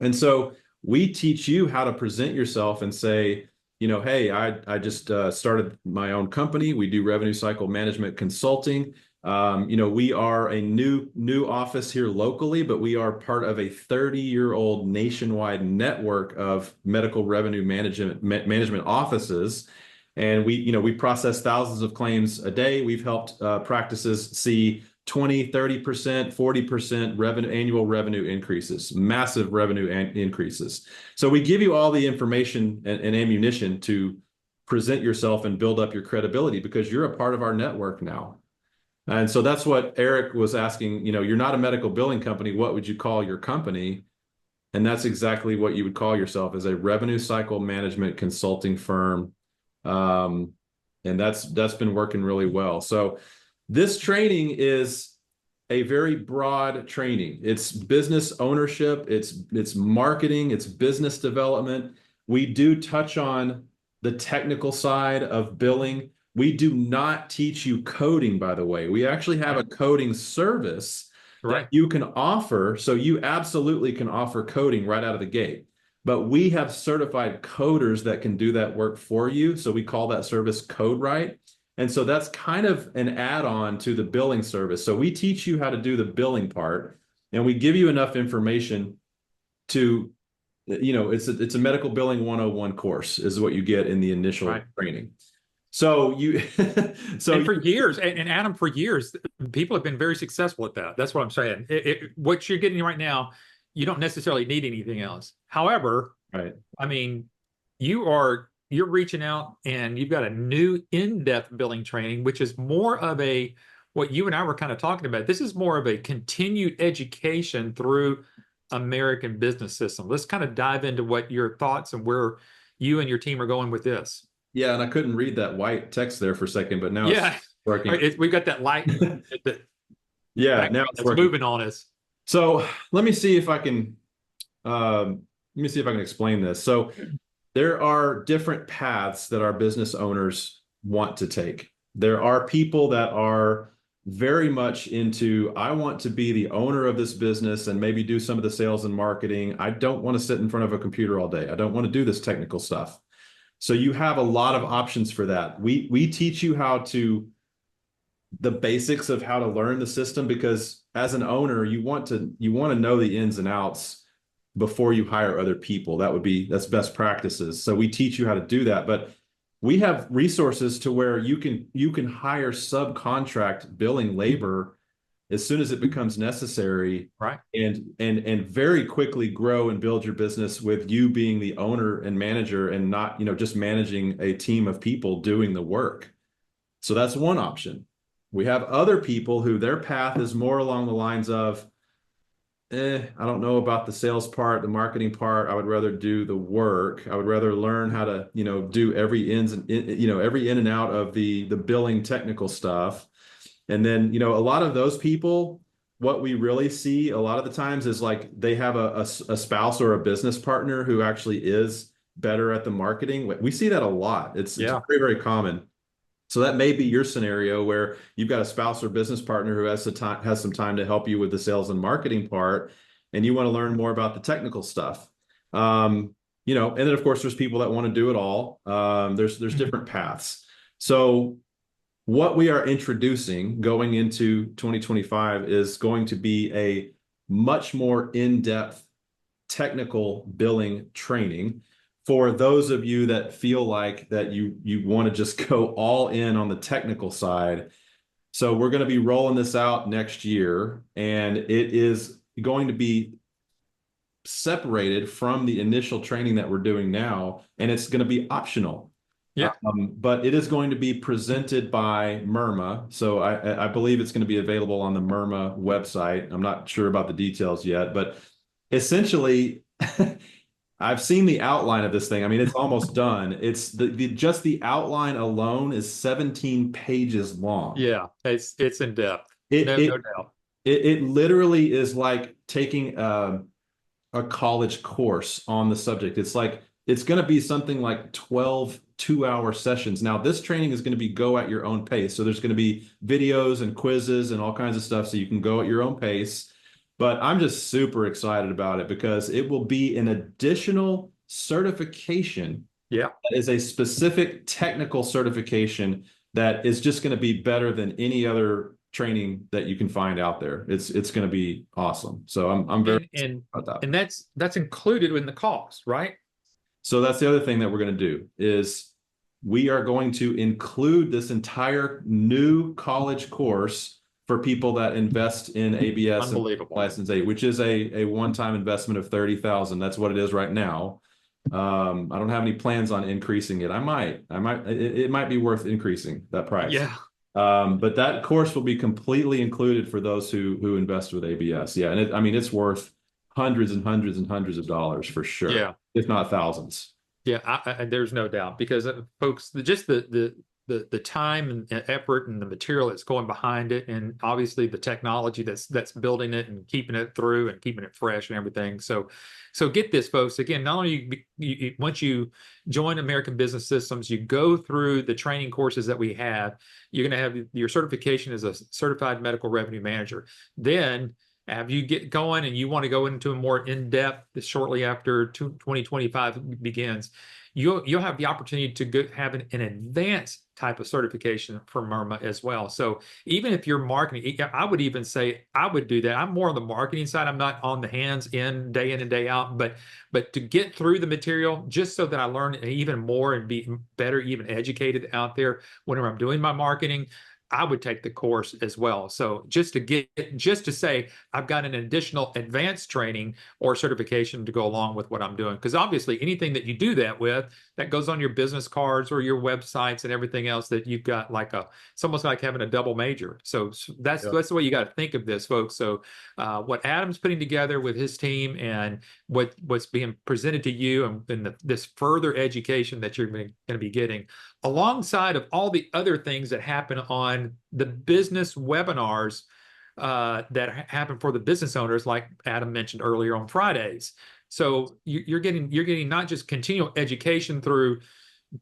B: And so we teach you how to present yourself and say, hey, I just started my own company. We do revenue cycle management consulting. We are a new office here locally, but we are part of a 30-year-old nationwide network of medical revenue management offices. And we process thousands of claims a day. We've helped practices see 20, 30%, 40% annual revenue increases, massive revenue increases. So we give you all the information and ammunition to present yourself and build up your credibility because you're a part of our network now. And so that's what Eric was asking. You're not a medical billing company. What would you call your company? And that's exactly what you would call yourself, as a revenue cycle management consulting firm. And that's been working really well. So this training is a very broad training. It's business ownership, it's marketing, it's business development. We do touch on the technical side of billing. We do not teach you coding, by the way. We actually have a coding service that you can offer. So you absolutely can offer coding right out of the gate. But we have certified coders that can do that work for you. So we call that service CodeWrite. And so that's kind of an add-on to the billing service. So we teach you how to do the billing part, and we give you enough information to, it's a medical billing 101 course is what you get in the initial training. So and
A: for years, and Adam, for years, people have been very successful at that. That's what I'm saying. What you're getting right now, you don't necessarily need anything else. However, I mean, you're reaching out and you've got a new in-depth billing training, which is more of what you and I were kind of talking about. This is more of a continued education through American Business System. Let's kind of dive into what your thoughts and where you and your team are going with this.
B: Yeah, and I couldn't read that white text there for a second, but now it's working.
A: We've got that light.
B: Now it's
A: moving on us.
B: So let me see if I can explain this. So there are different paths that our business owners want to take. There are people that are very much into, I want to be the owner of this business and maybe do some of the sales and marketing. I don't want to sit in front of a computer all day. I don't want to do this technical stuff. So you have a lot of options for that. We teach you the basics of how to learn the system, because as an owner, you want to know the ins and outs before you hire other people. That's best practices. So we teach you how to do that, but we have resources to where you can hire subcontract billing labor as soon as it becomes necessary,
A: Right.
B: and very quickly grow and build your business with you being the owner and manager, and not, just managing a team of people doing the work. So that's one option. We have other people who their path is more along the lines of, I don't know about the sales part, the marketing part. I would rather do the work. I would rather learn how to, do every every in and out of the billing technical stuff. And then, a lot of those people, what we really see a lot of the times is like they have a spouse or a business partner who actually is better at the marketing. We see that a lot. It's very, very common. So that may be your scenario where you've got a spouse or business partner who has some time to help you with the sales and marketing part, and you want to learn more about the technical stuff. And then of course there's people that want to do it all. There's different paths. So what we are introducing going into 2025 is going to be a much more in-depth technical billing training for those of you that feel like that you want to just go all in on the technical side. So we're going to be rolling this out next year, and it is going to be separated from the initial training that we're doing now, and it's going to be optional.
A: Yeah.
B: But it is going to be presented by Myrma. So I believe it's going to be available on the Myrma website. I'm not sure about the details yet, but essentially, I've seen the outline of this thing. I mean, it's almost done. It's just the outline alone is 17 pages long.
A: Yeah, it's in depth.
B: No
A: doubt.
B: It literally is like taking a college course on the subject. It's going to be something like 12 2-hour sessions. Now, this training is going to be go at your own pace. So there's going to be videos and quizzes and all kinds of stuff so you can go at your own pace. But I'm just super excited about it because it will be an additional certification.
A: Yeah.
B: That is a specific technical certification that is just going to be better than any other training that you can find out there. It's going to be awesome. So I'm very
A: excited
B: about that.
A: And that's included in the cost, right?
B: So that's the other thing that we're going to do is we are going to include this entire new college course for people that invest in ABS and License 8, which is a one-time investment of $30,000. That's what it is right now. I don't have any plans on increasing it. It might be worth increasing that price.
A: Yeah.
B: But that course will be completely included for those who invest with ABS. Yeah. And it's worth hundreds and hundreds and hundreds of dollars for sure.
A: Yeah.
B: If not thousands.
A: Yeah. There's no doubt, because folks, just the time and effort and the material that's going behind it, and obviously the technology that's building it and keeping it through and keeping it fresh and everything. So get this, folks. Again, not only once you join American Business Systems, you go through the training courses that we have. You're going to have your certification as a certified medical revenue manager. Then, if you get going and you want to go into a more in-depth shortly after 2025 begins, you'll have the opportunity to have an advanced type of certification from Myrma as well. So even if you're marketing, I would even say I would do that. I'm more on the marketing side. I'm not on the hands-in day in and day out, but to get through the material, just so that I learn even more and be better, even educated out there whenever I'm doing my marketing, I would take the course as well. So just to say I've got an additional advanced training or certification to go along with what I'm doing. Because obviously anything that you do that with, that goes on your business cards or your websites and everything else, that you've got it's almost like having a double major. So that's the way you got to think of this, folks. So what Adam's putting together with his team and what's being presented to you and this further education that you're going to be getting, alongside of all the other things that happen on the business webinars that happen for the business owners, like Adam mentioned earlier, on Fridays. So you're getting not just continual education through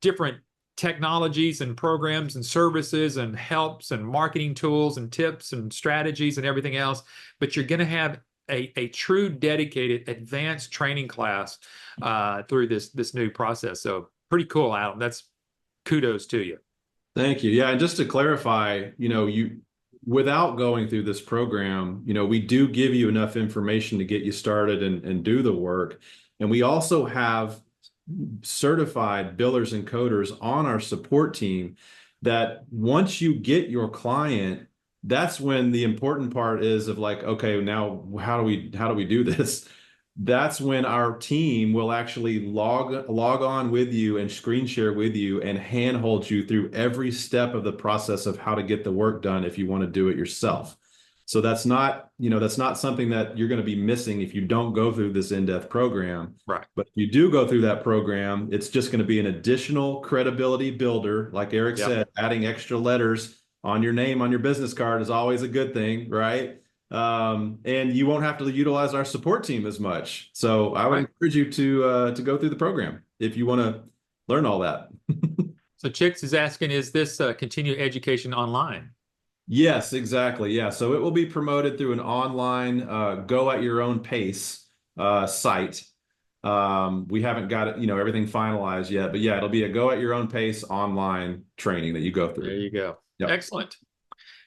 A: different technologies and programs and services and helps and marketing tools and tips and strategies and everything else, but you're going to have a true dedicated advanced training class through this new process. So pretty cool, Adam. That's kudos to you.
B: Thank you. Yeah, and just to clarify, you without going through this program, we do give you enough information to get you started and do the work. And we also have certified billers and coders on our support team that once you get your client, that's when the important part is of like, okay, now how do we do this? That's when our team will actually log on with you and screen share with you and handhold you through every step of the process of how to get the work done if you want to do it yourself. So that's not something that you're going to be missing if you don't go through this in-depth program.
A: Right.
B: But if you do go through that program, it's just going to be an additional credibility builder. Like Eric said, adding extra letters on your name on your business card is always a good thing, right? And you won't have to utilize our support team as much. So I would encourage you to go through the program if you want to learn all that.
A: So Chicks is asking, is this continuing education online?
B: Yes, exactly. Yeah. So it will be promoted through an online go at your own pace site. We haven't got it, everything finalized yet, but yeah, it'll be a go at your own pace online training that you go through.
A: There you go.
B: Yep.
A: Excellent.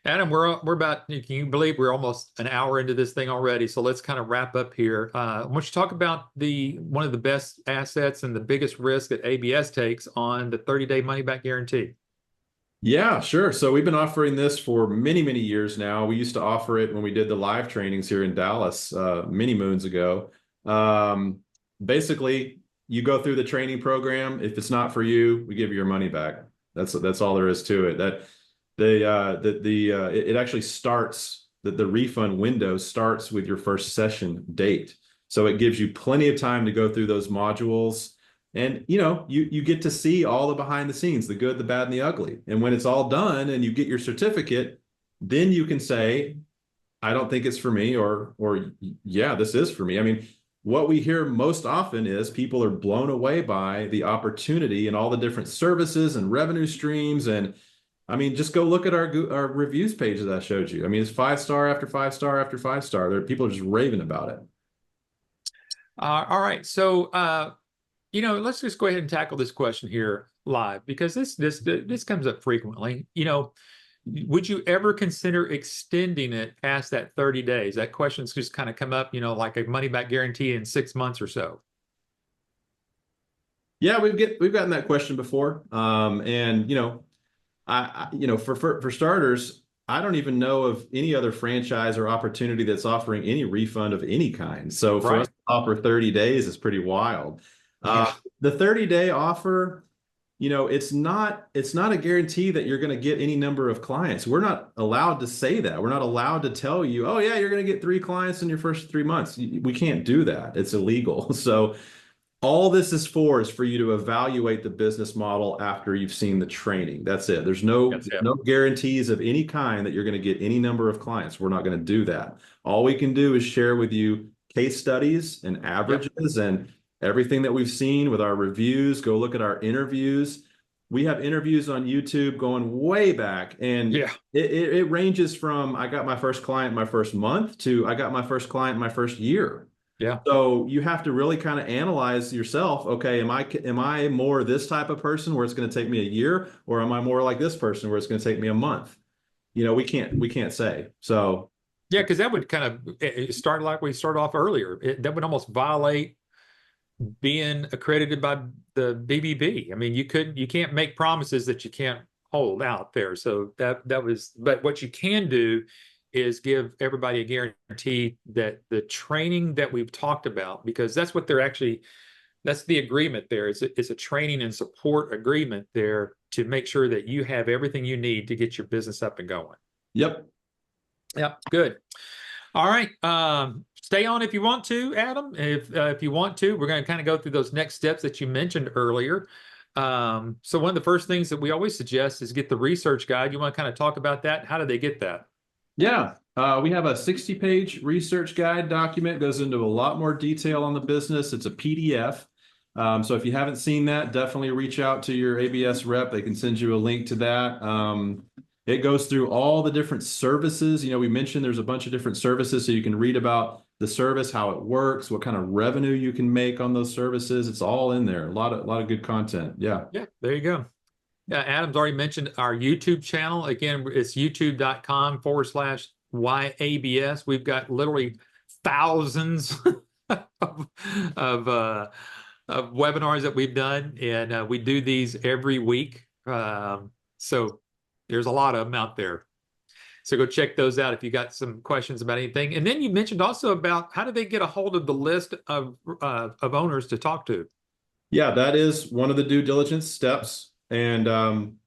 A: Adam, we're about, can you believe we're almost an hour into this thing already? So let's kind of wrap up here. I want you to talk about one of the best assets and the biggest risk that ABS takes on the 30-day money back guarantee.
B: Yeah, sure. So we've been offering this for many, many years now. We used to offer it when we did the live trainings here in Dallas many moons ago. Basically, you go through the training program. If it's not for you, we give you your money back. That's all there is to it. It actually starts, the refund window starts with your first session date. So it gives you plenty of time to go through those modules. And, you get to see all the behind the scenes, the good, the bad, and the ugly. And when it's all done and you get your certificate, then you can say, I don't think it's for me, or yeah, this is for me. I mean, what we hear most often is people are blown away by the opportunity and all the different services and revenue streams. And I mean, just go look at our reviews page that I showed you. I mean, it's 5-star after 5-star after 5-star. People are just raving about it.
A: All right. So, let's just go ahead and tackle this question here live, because this comes up frequently. Would you ever consider extending it past that 30 days? That question's just kind of come up, like a money back guarantee in 6 months or so.
B: Yeah, we've gotten that question before. For starters, I don't even know of any other franchise or opportunity that's offering any refund of any kind. So for us to offer 30 days is pretty wild. The 30-day offer, it's not a guarantee that you're going to get any number of clients. We're not allowed to say that. We're not allowed to tell you, oh yeah, you're going to get 3 clients in your first 3 months. We can't do that. It's illegal. So all this is for you to evaluate the business model after you've seen the training. That's it. There's no guarantees of any kind that you're going to get any number of clients. We're not going to do that. All we can do is share with you case studies and averages and everything that we've seen with our reviews. Go look at our interviews. We have interviews on YouTube going way back. And it ranges from, I got my first client my first month to I got my first client my first year. Yeah. So you have to really kind of analyze yourself. Okay, am I more this type of person where it's going to take me a year, or am I more like this person where it's going to take me a month? We can't say. So
A: yeah, because that would kind of start like we started off earlier. That would almost violate being accredited by the BBB. I mean, you can't make promises that you can't hold out there. So but what you can do is give everybody a guarantee that the training that we've talked about, because that's what that's the agreement there. It's a training and support agreement there to make sure that you have everything you need to get your business up and going.
B: Yep.
A: Good. All right. Stay on if you want to, Adam. If you want to, we're going to kind of go through those next steps that you mentioned earlier. So one of the first things that we always suggest is get the research guide. You want to kind of talk about that? How do they get that?
B: Yeah, we have a 60-page research guide document. It goes into a lot more detail on the business. It's a PDF. So if you haven't seen that, definitely reach out to your ABS rep. They can send you a link to that. It goes through all the different services. We mentioned there's a bunch of different services, so you can read about the service, how it works, what kind of revenue you can make on those services. It's all in there. A lot of good content. Yeah.
A: Yeah, there you go. Yeah, Adam's already mentioned our YouTube channel. Again, it's youtube.com/YABS. We've got literally thousands of, of, uh, of webinars that we've done, and we do these every week. So there's a lot of them out there. So go check those out if you got some questions about anything. And then you mentioned also about how do they get a hold of the list of owners to talk to?
B: Yeah, that is one of the due diligence steps. And,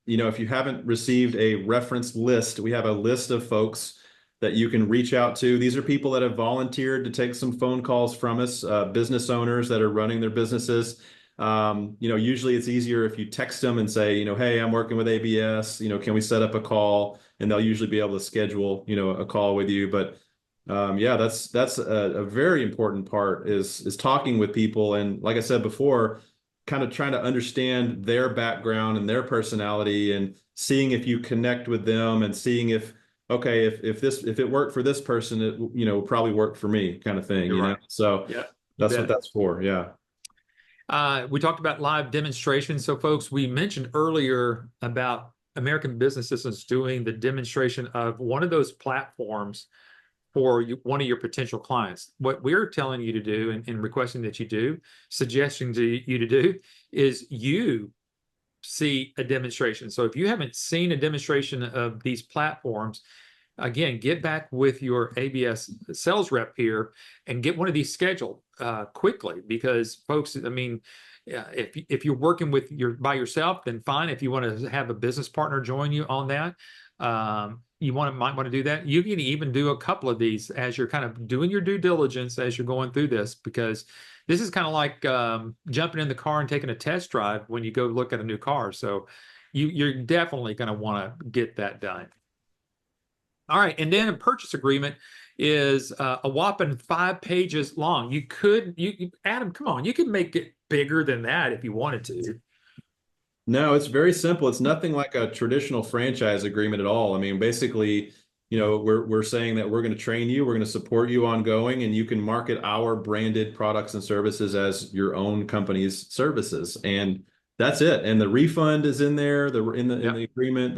B: if you haven't received a reference list, we have a list of folks that you can reach out to. These are people that have volunteered to take some phone calls from us, business owners that are running their businesses. Usually it's easier if you text them and say, hey, I'm working with ABS, can we set up a call? And they'll usually be able to schedule, a call with you. But yeah, that's a very important part is talking with people. And like I said before, kind of trying to understand their background and their personality and seeing if you connect with them and seeing if, okay, if it worked for this person, it, will probably work for me kind of thing,
A: You're right.
B: So
A: Yeah,
B: that's what that's for. Yeah.
A: We talked about live demonstrations. So folks, we mentioned earlier about American Business Systems doing the demonstration of one of those platforms for one of your potential clients. What we're telling you to do and requesting that you do, suggesting to you to do, is you see a demonstration. So if you haven't seen a demonstration of these platforms, again, get back with your ABS sales rep here and get one of these scheduled quickly, because folks, I mean, if you're working by yourself, then fine. If you want to have a business partner join you on that, you might want to do that. You can even do a couple of these as you're kind of doing your due diligence as you're going through this, because this is kind of like jumping in the car and taking a test drive when you go look at a new car. So you're definitely going to want to get that done. All right, and then a purchase agreement is a whopping 5 pages long. Adam, come on, you can make it bigger than that if you wanted to.
B: No, it's very simple. It's nothing like a traditional franchise agreement at all. I mean, basically, we're saying that we're going to train you, we're going to support you ongoing, and you can market our branded products and services as your own company's services, and that's it. And the refund is in there. In the agreement.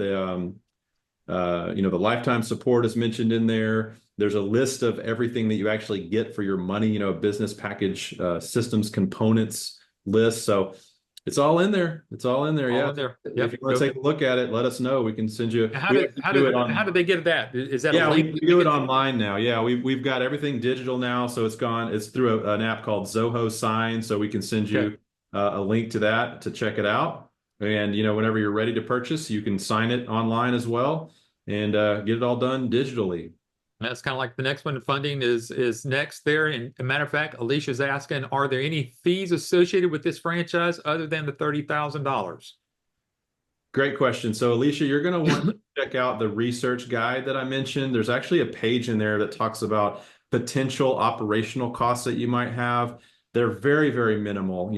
B: The lifetime support is mentioned in there. There's a list of everything that you actually get for your money. Business package, systems components list. So. It's all in there. It's all in there.
A: All
B: yeah.
A: in there.
B: If you want to take a look at it, let us know. We can send you.
A: How do they get that? Is that
B: yeah?
A: A link?
B: We do it online now. Yeah, we've got everything digital now, so it's gone. It's through an app called Zoho Sign, so we can send you a link to that to check it out. And whenever you're ready to purchase, you can sign it online as well and get it all done digitally.
A: That's kind of like the next one. Funding is next there. And a matter of fact, Alicia's asking, are there any fees associated with this franchise other than the $30,000?
B: Great question. So Alicia, you're going to want to check out the research guide that I mentioned. There's actually a page in there that talks about potential operational costs that you might have. They're very, very minimal.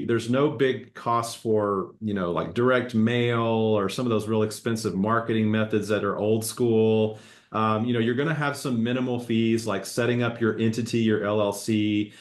B: There's no big costs for, like direct mail or some of those real expensive marketing methods that are old school. You're going to have some minimal fees like setting up your entity, your LLC.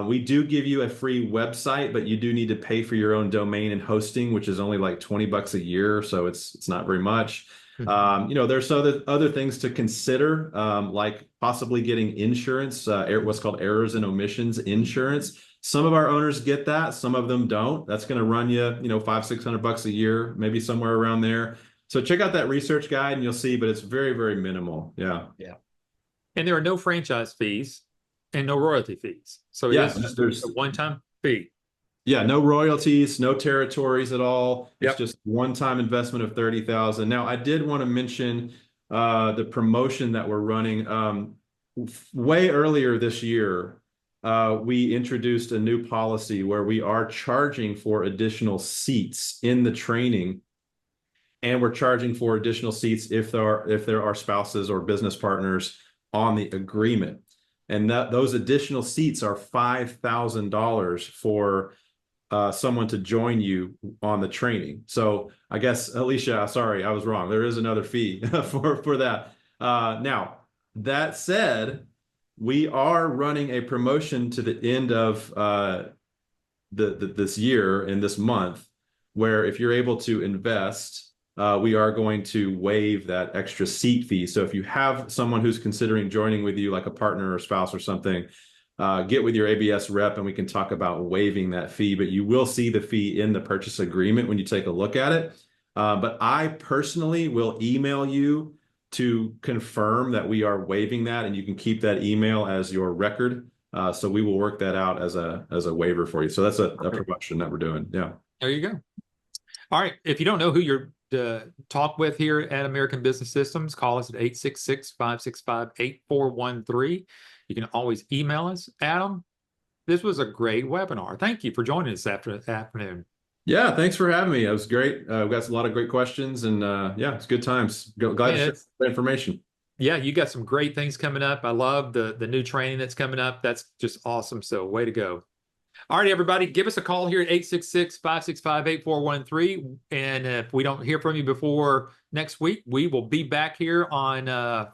B: We do give you a free website, but you do need to pay for your own domain and hosting, which is only like $20 a year. So it's not very much. There's other things to consider, like possibly getting insurance, what's called errors and omissions insurance. Some of our owners get that, some of them don't. That's going to run you, $500-600 a year, maybe somewhere around there. So check out that research guide and you'll see, but it's very, very minimal. Yeah.
A: Yeah. And there are no franchise fees and no royalty fees. So it's just a one-time fee.
B: Yeah, no royalties, no territories at all. It's just one-time investment of $30,000. Now, I did want to mention the promotion that we're running. Way earlier this year, we introduced a new policy where we are charging for additional seats in the training. And we're charging for additional seats if there are spouses or business partners on the agreement. And those additional seats are $5,000 for someone to join you on the training. So I guess, Alicia, sorry, I was wrong. There is another fee for that. Now, that said, we are running a promotion to the end of this year and this month, where if you're able to invest, we are going to waive that extra seat fee. So if you have someone who's considering joining with you, like a partner or spouse or something, get with your ABS rep and we can talk about waiving that fee. But you will see the fee in the purchase agreement when you take a look at it. But I personally will email you to confirm that we are waiving that, and you can keep that email as your record. So we will work that out as a waiver for you. So that's a promotion that we're doing. Yeah.
A: There you go. All right. If you don't know who you're talk with here at American Business Systems, call us at 866-565-8413. You can always email us. Adam, this was a great webinar. Thank you for joining us afternoon.
B: Yeah, thanks for having me. It was great. We've got a lot of great questions, and yeah, it's good times. Glad to share the information.
A: Yeah, you got some great things coming up. I love the new training that's coming up. That's just awesome. So way to go. All right, everybody, give us a call here at 866-565-8413. And if we don't hear from you before next week, we will be back here on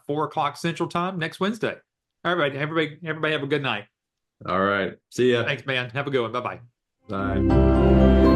A: 4 o'clock Central Time next Wednesday. All right, everybody have a good night.
B: All right. See ya.
A: Thanks, man. Have a good one. Bye-bye.
B: Bye.